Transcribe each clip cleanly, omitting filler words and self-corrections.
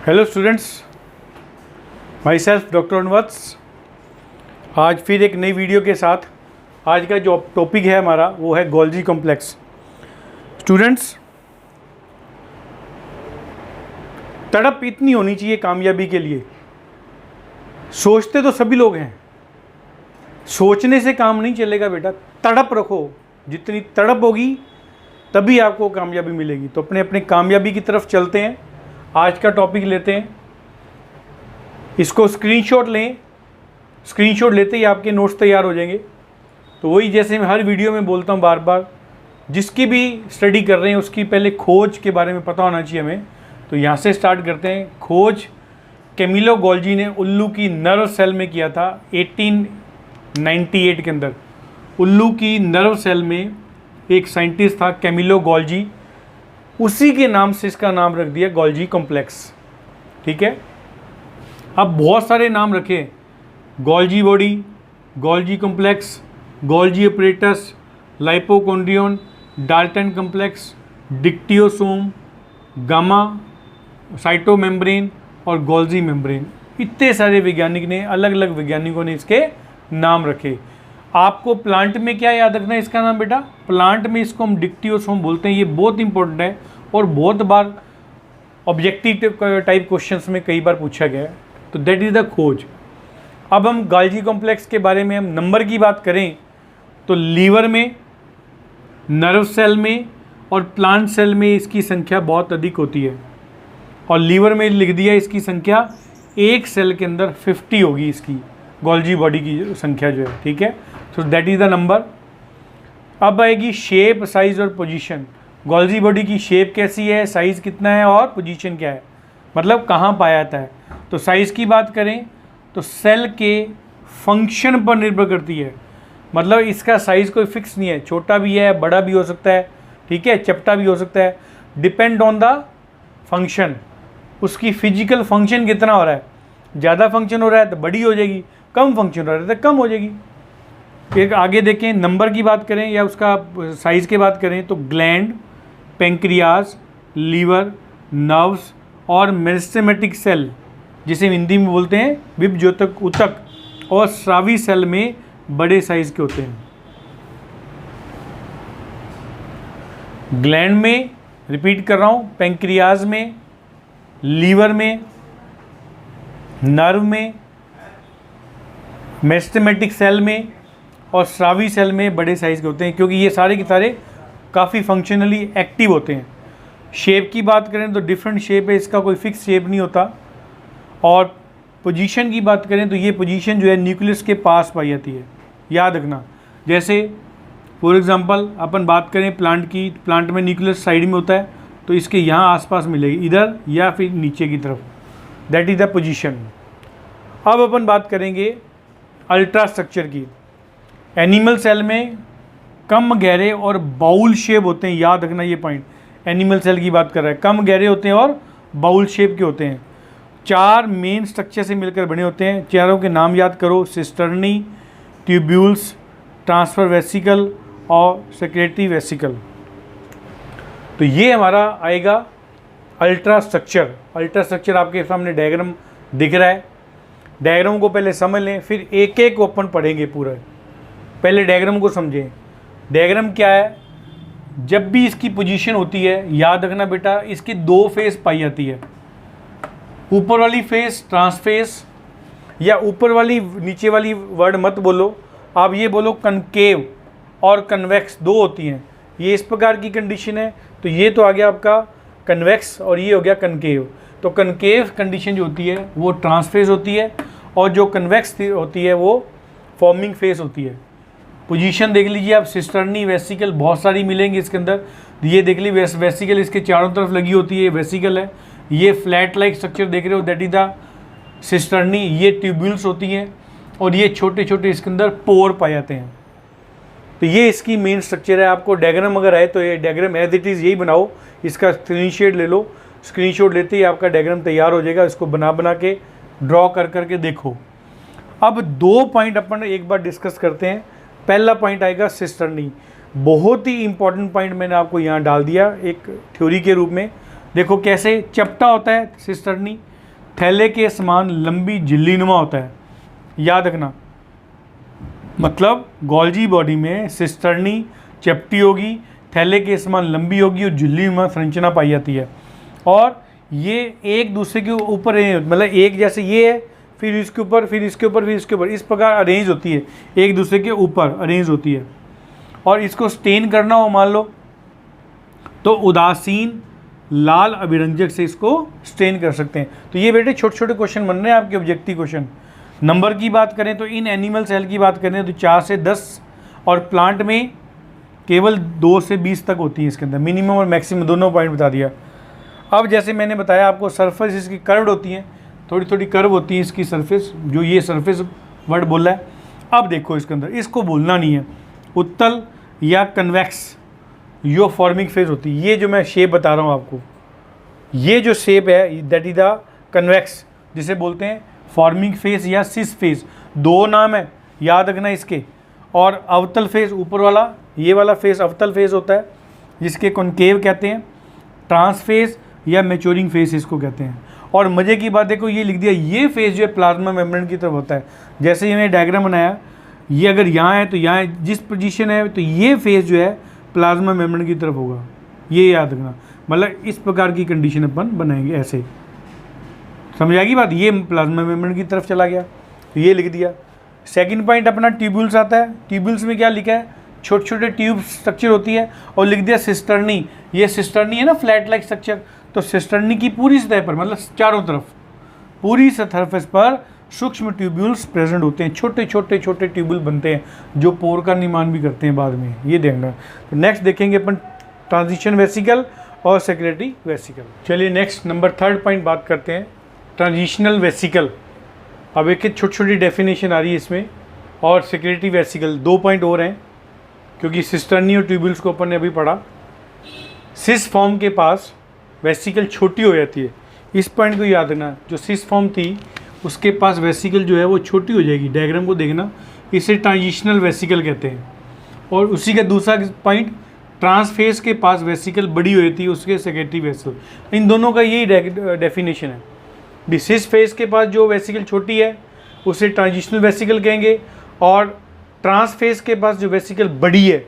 Hello students, myself doctor Anvats. आज फिर एक नई वीडियो के साथ। आज का जो टॉपिक है हमारा वो है गोल्जी कॉम्प्लेक्स। स्टूडेंट्स, तड़प इतनी होनी चाहिए कामयाबी के लिए। सोचते तो सभी लोग हैं, सोचने से काम नहीं चलेगा बेटा, तड़प रखो। जितनी तड़प होगी तभी आपको कामयाबी मिलेगी। तो अपने अपने कामयाबी की तरफ चलते हैं। आज का टॉपिक लेते हैं, इसको स्क्रीनशॉट लें। स्क्रीनशॉट लेते ही आपके नोट्स तैयार हो जाएंगे। तो वही जैसे मैं हर वीडियो में बोलता हूँ बार बार, जिसकी भी स्टडी कर रहे हैं उसकी पहले खोज के बारे में पता होना चाहिए हमें। तो यहाँ से स्टार्ट करते हैं। खोज कैमिलो गोल्जी ने उल्लू की नर्व सेल में किया था 1898 के अंदर। उल्लू की नर्व सेल में एक साइंटिस्ट था कैमिलो गोल्जी, उसी के नाम से इसका नाम रख दिया गोल्जी कॉम्प्लेक्स। ठीक है। अब बहुत सारे नाम रखे, Golgi body, Golgi complex, Golgi apparatus, lipochondrion, Dalton complex, dictyosome, gamma cytomembrane और गोल्जी मेम्ब्रेन। इतने सारे वैज्ञानिक ने, अलग अलग वैज्ञानिकों ने इसके नाम रखे। आपको प्लांट में क्या याद रखना है इसका नाम बेटा? प्लांट में इसको हम डिक्टियोसोम बोलते हैं। ये बहुत इंपॉर्टेंट है और बहुत बार ऑब्जेक्टिव टाइप क्वेश्चंस में कई बार पूछा गया है। तो दैट इज़ द खोज। अब हम गोल्जी कॉम्प्लेक्स के बारे में हम नंबर की बात करें तो लीवर में, नर्व सेल में और प्लांट सेल में इसकी संख्या बहुत अधिक होती है। और लीवर में लिख दिया इसकी संख्या, एक सेल के अंदर 50 होगी इसकी गोल्जी बॉडी की संख्या जो है। ठीक है। सो दैट इज़ द नंबर। अब आएगी शेप, साइज और पोजीशन। गोल्जी बॉडी की शेप कैसी है, साइज़ कितना है और पोजीशन क्या है, मतलब कहाँ पाया जाता है। तो साइज़ की बात करें तो सेल के फंक्शन पर निर्भर करती है। मतलब इसका साइज़ कोई फिक्स नहीं है, छोटा भी है, बड़ा भी हो सकता है। ठीक है, चपटा भी हो सकता है। डिपेंड ऑन द फंक्शन, उसकी फिजिकल फंक्शन कितना हो रहा है। ज़्यादा फंक्शन हो रहा है तो बड़ी हो जाएगी, कम फंक्शन हो रहा है तो कम हो जाएगी। एक आगे देखें, नंबर की बात करें या उसका साइज़ की बात करें तो ग्लैंड, पेंक्रियाज, लीवर, नर्व्स और मेरिस्टेमेटिक सेल, जिसे हिंदी में बोलते हैं विभज्योतक ऊतक, और स्रावी सेल में बड़े साइज़ के होते हैं। ग्लैंड में, रिपीट कर रहा हूँ, पेंक्रियाज में, लीवर में, नर्व में, मेरिस्टेमेटिक सेल में और स्रावी सेल में बड़े साइज़ के होते हैं, क्योंकि ये सारे के सारे काफ़ी फंक्शनली एक्टिव होते हैं। शेप की बात करें तो डिफरेंट शेप है, इसका कोई फिक्स शेप नहीं होता। और पोजीशन की बात करें तो ये पोजीशन जो है न्यूक्लियस के पास पाई जाती है, याद रखना। जैसे फॉर एग्जांपल अपन बात करें प्लांट की, प्लांट में न्यूक्लियस साइड में होता है तो इसके यहाँ आसपास मिलेगी, इधर या फिर नीचे की तरफ। That is the position. अब अपन बात करेंगे अल्ट्रा स्ट्रक्चर की। एनिमल सेल में कम गहरे और बाउल शेप होते हैं, याद रखना ये पॉइंट। एनिमल सेल की बात कर रहा है, कम गहरे होते हैं और बाउल शेप के होते हैं। 4 मेन स्ट्रक्चर से मिलकर बने होते हैं। चारों के नाम याद करो, सिस्टर्नी, ट्यूब्यूल्स, ट्रांसफर वेसिकल और सेक्रेटरी वेसिकल। तो ये हमारा आएगा अल्ट्रा स्ट्रक्चर। अल्ट्रा स्ट्रक्चर आपके सामने डायग्राम दिख रहा है। डायग्राम को पहले समझ लें, फिर एक एक को अपन पढ़ेंगे पूरा। पहले डायग्राम को समझें। डायग्राम क्या है? जब भी इसकी पोजीशन होती है, याद रखना बेटा, इसकी 2 फेस पाई जाती है। ऊपर वाली फेस ट्रांसफेस, या ऊपर वाली नीचे वाली वर्ड मत बोलो, आप ये बोलो कनकेव और कन्वेक्स, 2 होती हैं। ये इस प्रकार की कंडीशन है। तो ये तो आ गया आपका कन्वेक्स और ये हो गया कनकेव। तो कनकेव कंडीशन जो होती है वो ट्रांसफेस होती है और जो कन्वेक्स होती है वो फॉर्मिंग फेस होती है। पोजीशन देख लीजिए आप, सिस्टर्नी, वेसिकल बहुत सारी मिलेंगी इसके अंदर। ये देख लीजिए वेसिकल इसके चारों तरफ लगी होती है, वेसिकल है। ये फ्लैट लाइक स्ट्रक्चर देख रहे हो, दैट इज द सिस्टर्नी। ये ट्यूब्यूल्स होती हैं और ये छोटे छोटे इसके अंदर पोर पाए जाते हैं। तो ये इसकी मेन स्ट्रक्चर है। आपको डायग्राम अगर आए तो ये डायग्राम एज इट इज़ यही बनाओ, इसका स्क्रीनशॉट ले लो। स्क्रीनशॉट लेते ही आपका डायग्राम तैयार हो जाएगा। इसको बना के ड्रॉ कर करके देखो। अब 2 पॉइंट अपन एक बार डिस्कस करते हैं। पहला पॉइंट आएगा सिस्टर्नी। बहुत ही इंपॉर्टेंट पॉइंट मैंने आपको यहाँ डाल दिया एक थ्योरी के रूप में। देखो कैसे चपटा होता है सिस्टर्नी, थैले के समान लंबी झिल्लीनुमा होता है। याद रखना, मतलब गोल्जी बॉडी में सिस्टर्नी चपटी होगी, थैले के समान लंबी होगी और झिल्लीनुमा संरचना पाई जाती है। और ये एक दूसरे के ऊपर मतलब एक जैसे ये है, फिर इसके ऊपर, फिर इसके ऊपर, फिर इसके ऊपर, इस प्रकार अरेंज होती है, एक दूसरे के ऊपर अरेंज होती है। और इसको स्टेन करना हो मान लो तो उदासीन लाल अभिरंजक से इसको स्टेन कर सकते हैं। तो ये बेटे छोटे छोटे क्वेश्चन बन रहे हैं आपके ऑब्जेक्टिव क्वेश्चन। नंबर की बात करें तो इन एनिमल सेल की बात करें तो 4 से 10 और प्लांट में केवल 2 से 20 तक होती है इसके अंदर, मिनिमम और मैक्सिमम दोनों पॉइंट बता दिया। अब जैसे मैंने बताया आपको सरफेस इसकी कर्व्ड होती है, थोड़ी थोड़ी कर्व होती है इसकी सरफेस, जो ये सरफेस वर्ड बोला है। अब देखो इसके अंदर, इसको भूलना नहीं है, उत्तल या कन्वेक्स यो फॉर्मिंग फेज होती है। ये जो मैं शेप बता रहा हूँ आपको, ये जो शेप है दैट इज द कन्वेक्स, जिसे बोलते हैं फॉर्मिंग फेज या सिस फेज। 2 नाम है, याद रखना इसके। और अवतल फेज ऊपर वाला, ये वाला फेज अवतल फेज होता है जिसके कॉनकेव कहते हैं, ट्रांस फेज या मैच्योरिंग फेज इसको कहते हैं। और मज़े की बात देखो, ये लिख दिया, ये फेज जो है प्लाज्मा मेम्ब्रेन की तरफ होता है। जैसे ये मैंने डायग्राम बनाया, ये अगर यहाँ है तो यहाँ जिस पोजीशन है तो ये फेज जो है प्लाज्मा मेम्ब्रेन की तरफ होगा, ये याद रखना। मतलब इस प्रकार की कंडीशन अपन बनाएंगे, ऐसे समझ आएगी बात। ये प्लाज्मा मेम्ब्रेन की तरफ चला गया, तो ये लिख दिया। सेकंड पॉइंट अपना ट्यूब्यूल्स आता है। ट्यूब्यूल्स में क्या लिखा है, छोटे छोटे ट्यूब स्ट्रक्चर होती है। और लिख दिया सिस्टर्नी, ये सिस्टर्नी है ना फ्लैट लाइक स्ट्रक्चर, तो सिस्टर्नी की पूरी सतह पर, मतलब चारों तरफ पूरी सरफेस पर सूक्ष्म ट्यूब्यूल्स प्रेजेंट होते हैं। छोटे छोटे छोटे ट्यूब्यूल बनते हैं जो पोर का निर्माण भी करते हैं बाद में, ये देखना। तो नेक्स्ट देखेंगे अपन ट्रांजिशन वेसिकल और सेक्रेटरी वेसिकल। चलिए नेक्स्ट नंबर 3rd पॉइंट बात करते हैं, ट्रांजिशनल वेसिकल। अब एक छोटी छोटी डेफिनेशन आ रही है इसमें, और सेक्रेटरी वेसिकल 2 पॉइंट और हैं, क्योंकि सिस्टर्नी और ट्यूब्यूल्स को अपन ने अभी पढ़ा। सिस फॉर्म के पास वेसिकल छोटी हो जाती है, इस पॉइंट को याद रखना। जो सिस फॉर्म थी उसके पास वेसिकल जो है वो छोटी हो जाएगी, डायग्राम को देखना, इसे ट्रांजिशनल वेसिकल कहते हैं। और उसी का दूसरा पॉइंट, ट्रांसफेस के पास वेसिकल बड़ी हो जाती है, उसके सेक्रेटरी वेसिकल। इन दोनों का यही डेफिनेशन है। सिस फेस के पास जो वेसिकल छोटी है उसे ट्रांजिशनल वेसिकल कहेंगे, और ट्रांसफेस के पास जो वेसिकल बड़ी है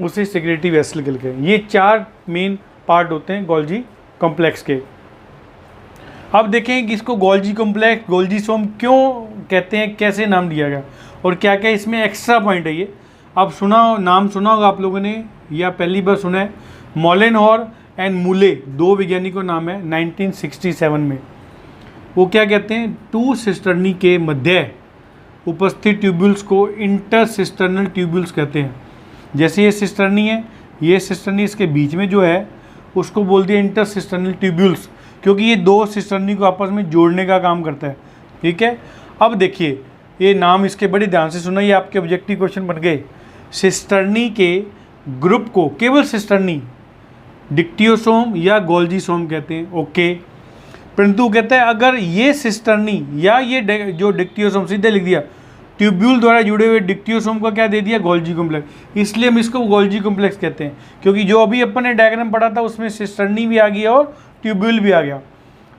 उसे सेक्रेटरी वेसिकल कहेंगे। ये 4 मेन पार्ट होते हैं गोल्जी कॉम्प्लेक्स के। अब देखें कि इसको गोल्जी कॉम्प्लेक्स, गोल्जी सोम क्यों कहते हैं, कैसे नाम दिया गया और क्या क्या इसमें एक्स्ट्रा पॉइंट है। ये अब नाम सुना होगा आप लोगों ने या पहली बार सुना है। मोलेनहॉर एंड मूले 2 वैज्ञानिकों नाम है 1967 में। वो क्या कहते हैं, 2 सिस्टर्नी के मध्य उपस्थित ट्यूब्यूल्स को इंटरसिस्टर्नल ट्यूब्यूल्स कहते हैं। जैसे ये सिस्टर्नी है, ये सिस्टर्नी इसके बीच में जो है उसको बोल दिया इंटरसिस्टर्नल ट्यूब्यूल्स, क्योंकि ये 2 सिस्टर्नी को आपस में जोड़ने का काम करता है। ठीक है, अब देखिए ये नाम इसके बड़े ध्यान से सुना, ये आपके ऑब्जेक्टिव क्वेश्चन बन गए। सिस्टर्नी के ग्रुप को केवल सिस्टर्नी, डिक्टियोसोम या गोल्जीसोम कहते हैं। ओके, परंतु कहता है अगर ये सिस्टर्नी या ये जो डिक्टियोसोम, सीधे लिख दिया ट्यूब्यूल द्वारा जुड़े हुए डिक्टियोसोम का क्या दे दिया, गोल्जी कॉम्प्लेक्स। इसलिए हम इसको गोल्जी कॉम्प्लेक्स कहते हैं, क्योंकि जो अभी अपन ने डायग्राम पढ़ा था उसमें सिस्टर्नी भी आ गया और ट्यूब्यूल भी आ गया।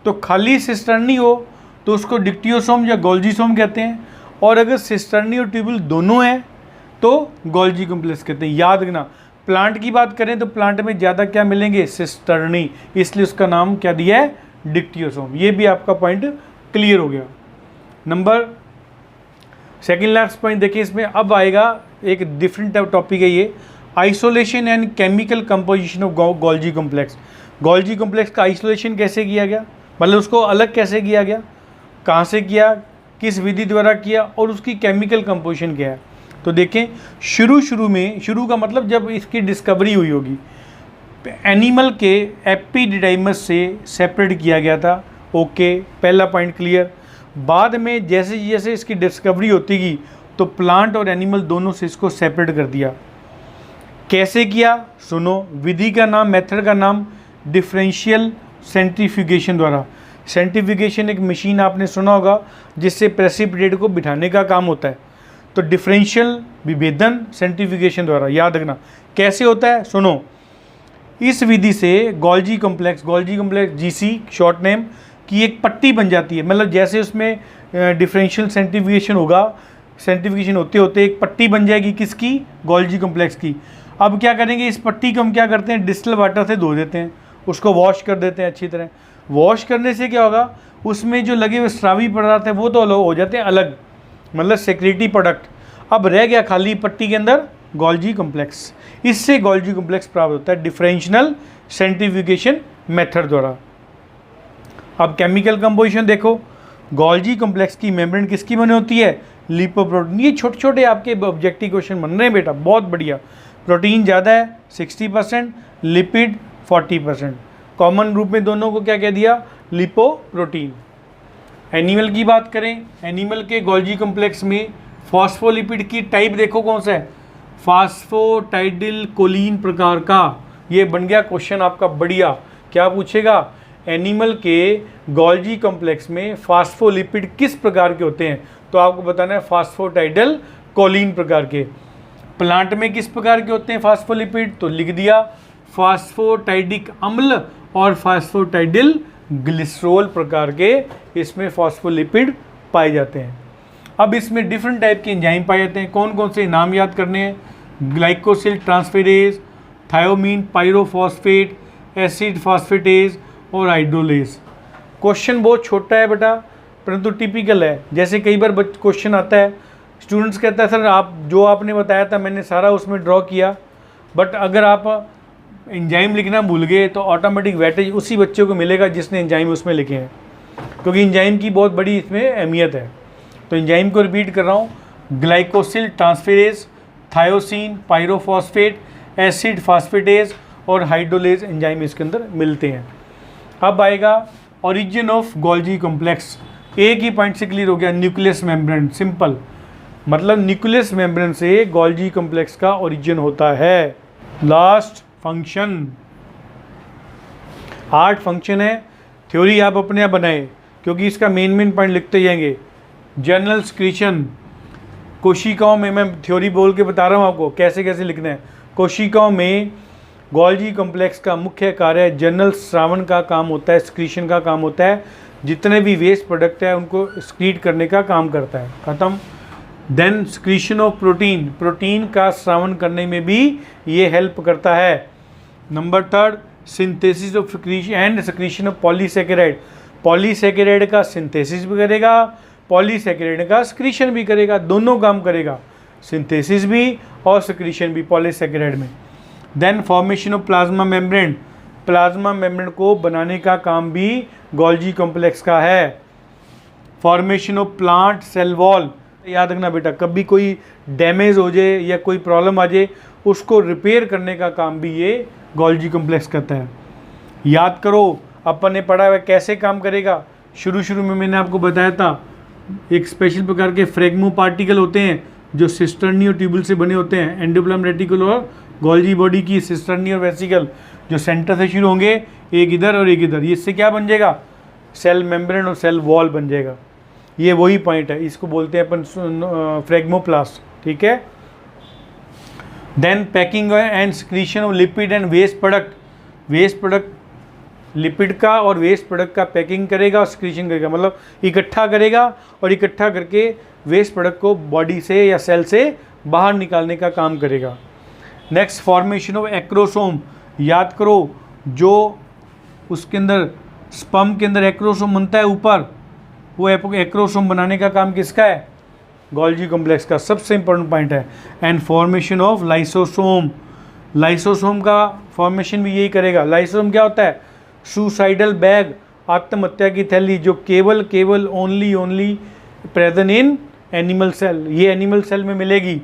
तो खाली सिस्टर्नी हो तो उसको डिक्टियोसोम या गोल्जीसोम कहते हैं, और अगर सिस्टर्नी और ट्यूब्यूल दोनों हैं तो गोल्जी कॉम्प्लेक्स कहते हैं। याद रखना, प्लांट की बात करें तो प्लांट में ज़्यादा क्या मिलेंगे, सिस्टर्नी, इसलिए उसका नाम क्या दिया है, डिक्टियोसोम। ये भी आपका पॉइंट क्लियर हो गया। नंबर सेकेंड लास्ट पॉइंट देखिए, इसमें अब आएगा एक डिफरेंट टॉपिक है ये, isolation and chemical composition of Golgi complex. Golgi complex का आइसोलेशन कैसे किया गया, मतलब उसको अलग कैसे किया गया, कहाँ से किया, किस विधि द्वारा किया, और उसकी केमिकल कंपोजिशन क्या है। तो देखें शुरू का मतलब जब इसकी डिस्कवरी हुई होगी, एनिमल के एपिडिडाइमस से सेपरेट किया गया था। ओके, पहला पॉइंट क्लियर। बाद में जैसे जैसे इसकी डिस्कवरी होती गई तो प्लांट और एनिमल दोनों से इसको सेपरेट कर दिया। कैसे किया सुनो, विधि का नाम, मेथड का नाम डिफरेंशियल सेंट्रीफ्यूगेशन द्वारा। सेंट्रीफ्यूगेशन एक मशीन आपने सुना होगा जिससे प्रेसिपिटेट को बिठाने का काम होता है। तो डिफरेंशियल विभेदन सेंट्रीफ्यूगेशन द्वारा, याद रखना कैसे होता है सुनो। इस विधि से Golgi complex GC short name कि एक पट्टी बन जाती है, मतलब जैसे उसमें डिफरेंशियल सेंट्रीफ्यूगेशन होगा, सेंट्रीफ्यूगेशन होते होते एक पट्टी बन जाएगी किसकी, गोल्जी कॉम्प्लेक्स की। अब क्या करेंगे, इस पट्टी को हम क्या करते हैं, डिस्टिल वाटर से धो देते हैं, उसको वॉश कर देते हैं अच्छी तरह। वॉश करने से क्या होगा, उसमें जो लगे हुए स्रावी पदार्थ है वो तो अलग हो जाते हैं, अलग मतलब सेक्रेटरी प्रोडक्ट। अब रह गया खाली पट्टी के अंदर गोल्जी कॉम्प्लेक्स। इससे गोल्जी कॉम्प्लेक्स प्राप्त होता है डिफरेंशियल सेंट्रीफ्यूगेशन मेथड द्वारा। अब केमिकल कंपोजिशन देखो, गोल्जी कॉम्प्लेक्स की मेम्ब्रेन किसकी बनी होती है, लिपोप्रोटीन। ये छोटे छोटे आपके ऑब्जेक्टिव क्वेश्चन बन रहे हैं बेटा, बहुत बढ़िया। प्रोटीन ज़्यादा है 60%, लिपिड 40%। कॉमन रूप में दोनों को क्या कह दिया, लिपोप्रोटीन। एनिमल की बात करें, एनिमल के गोल्जी कॉम्प्लेक्स में फॉस्फोलिपिड की टाइप देखो कौन सा है, फास्फोटाइडिल कोलिन प्रकार का। ये बन गया क्वेश्चन आपका बढ़िया। क्या पूछेगा, एनिमल के गोल्जी कॉम्प्लेक्स में फास्फोलिपिड किस प्रकार के होते हैं, तो आपको बताना है फास्फोटाइडल कोलिन प्रकार के। प्लांट में किस प्रकार के होते हैं फास्फोलिपिड, तो लिख दिया फास्फोटाइडिक अम्ल और फास्फोटाइडिल ग्लिसरॉल प्रकार के इसमें फास्फोलिपिड पाए जाते हैं। अब इसमें डिफरेंट टाइप के एंजाइम पाए जाते हैं, कौन कौन से नाम याद करने हैं, glycosyl transferase, थायोमीन pyrophosphate, acid phosphatase और हाइड्रोलेज। क्वेश्चन बहुत छोटा है बेटा, परंतु टिपिकल है। जैसे कई बार क्वेश्चन आता है, स्टूडेंट्स कहता है सर आप जो आपने बताया था मैंने सारा उसमें ड्रॉ किया, बट अगर आप एंजाइम लिखना भूल गए तो ऑटोमेटिक वेटेज उसी बच्चे को मिलेगा जिसने एंजाइम उसमें लिखे हैं, क्योंकि एंजाइम की बहुत बड़ी इसमें अहमियत है। तो एंजाइम को रिपीट कर रहा हूँ, glycosyl transferase, थायोसीन pyrophosphate, acid phosphatase और हाइड्रोलेज एंजाइम इसके अंदर मिलते हैं। अब आएगा ओरिजिन ऑफ गोल्जी कॉम्प्लेक्स। एक ही पॉइंट से क्लियर हो गया, न्यूक्लियस मेम्ब्रेन। सिंपल, मतलब न्यूक्लियस मेम्ब्रेन से गोल्जी कॉम्प्लेक्स का ओरिजिन होता है। लास्ट फंक्शन, 8 फंक्शन है। थ्योरी आप अपने आप बनाए, क्योंकि इसका मेन पॉइंट लिखते जाएंगे। जनरल सिक्रीशन, कोशिकाओं में, मैं थ्योरी बोल के बता रहा हूँ आपको कैसे कैसे लिखना है। कोशिकाओं में गोल्जी कॉम्प्लेक्स का मुख्य कार्य जनरल स्रावन का काम होता है, सिक्रीशन का काम होता है। जितने भी वेस्ट प्रोडक्ट है उनको एक्सक्रीट करने का काम करता है। खत्म। Then secretion of protein, protein का स्रावन करने में भी ये हेल्प करता है। Number 3, synthesis of and secretion of polysaccharide. Polysaccharide का सिंथेसिस भी करेगा, पॉलीसैकेराइड का सिक्रीशन भी करेगा, दोनों काम करेगा, सिंथेसिस भी और सिक्रीशन भी पॉलीसैकेराइड में। Then formation of plasma membrane, plasma membrane को बनाने का काम भी गोल्जी कॉम्प्लेक्स का है। Formation of plant cell wall, याद रखना बेटा, कभी कोई डैमेज हो जाए या कोई प्रॉब्लम आ जाए उसको रिपेयर करने का काम भी ये गोल्जी कॉम्प्लेक्स करता है। याद करो अपन ने पढ़ा हुआ कैसे काम करेगा। शुरू में मैंने आपको बताया था, एक स्पेशल प्रकार के फ्रेगमो पार्टिकल होते हैं जो सिस्टर्नी और ट्यूबुल से बने होते हैं। एंडोप्लाज्म रेटिकुल और गोल्जी बॉडी की सिस्टर्नी और वेसिकल जो सेंटर से शुरू होंगे, एक इधर और एक इधर, इससे क्या बन जाएगा, सेल मेम्ब्रेन और सेल वॉल बन जाएगा। ये वही पॉइंट है, इसको बोलते हैं अपन फ्रेगमोप्लास्ट। ठीक है। Then packing and secretion of lipid and waste product, waste product lipid का और वेस्ट प्रोडक्ट का पैकिंग करेगा और सिक्रीशन करेगा, मतलब इकट्ठा करेगा और इकट्ठा करके वेस्ट प्रोडक्ट को बॉडी से या सेल से बाहर निकालने का काम करेगा। Next, formation of acrosome. याद करो, जो उसके अंदर स्पर्म के अंदर एक्रोसोम बनता है ऊपर, वो एक्रोसोम बनाने का काम किसका है, गोल्जी कॉम्प्लेक्स का। सबसे इंपॉर्टेंट पॉइंट है। And formation of lysosome, lysosome का फॉर्मेशन भी यही करेगा। लाइसोसोम क्या होता है, सुसाइडल बैग, आत्महत्या की थैली, जो केवल only present in animal cell, ये एनिमल सेल में मिलेगी,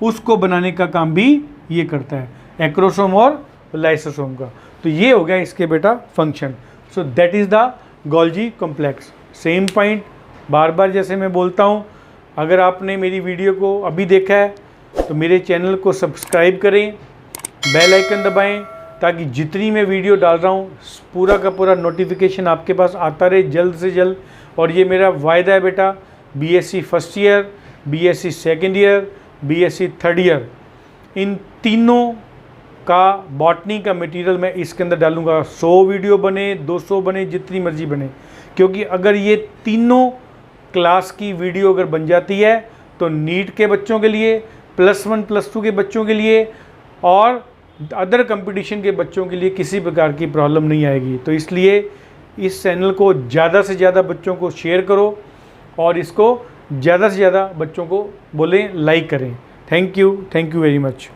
उसको बनाने का काम भी ये करता है, एक्रोसोम और लाइसोसोम का। तो ये हो गया इसके बेटा function. So that is the Golgi complex. Same point बार बार जैसे मैं बोलता हूँ, अगर आपने मेरी वीडियो को अभी देखा है तो मेरे चैनल को सब्सक्राइब करें, बेल आइकन दबाएं, ताकि जितनी मैं वीडियो डाल रहा हूँ पूरा का पूरा नोटिफिकेशन आपके पास आता रहे जल्द से जल्द। और ये मेरा वायदा है बेटा, BSc first year, BSc second year, BSc third year, इन तीनों का बॉटनी का मटेरियल मैं इसके अंदर डालूंगा। 100 वीडियो बने, 200 बने, जितनी मर्जी बने, क्योंकि अगर ये तीनों क्लास की वीडियो अगर बन जाती है तो नीट के बच्चों के लिए, +1 +2 के बच्चों के लिए और अदर कंपटीशन के बच्चों के लिए किसी प्रकार की प्रॉब्लम नहीं आएगी। तो इसलिए इस चैनल को ज़्यादा से ज़्यादा बच्चों को शेयर करो और इसको ज़्यादा से ज़्यादा बच्चों को बोलें लाइक करें। Thank you very much.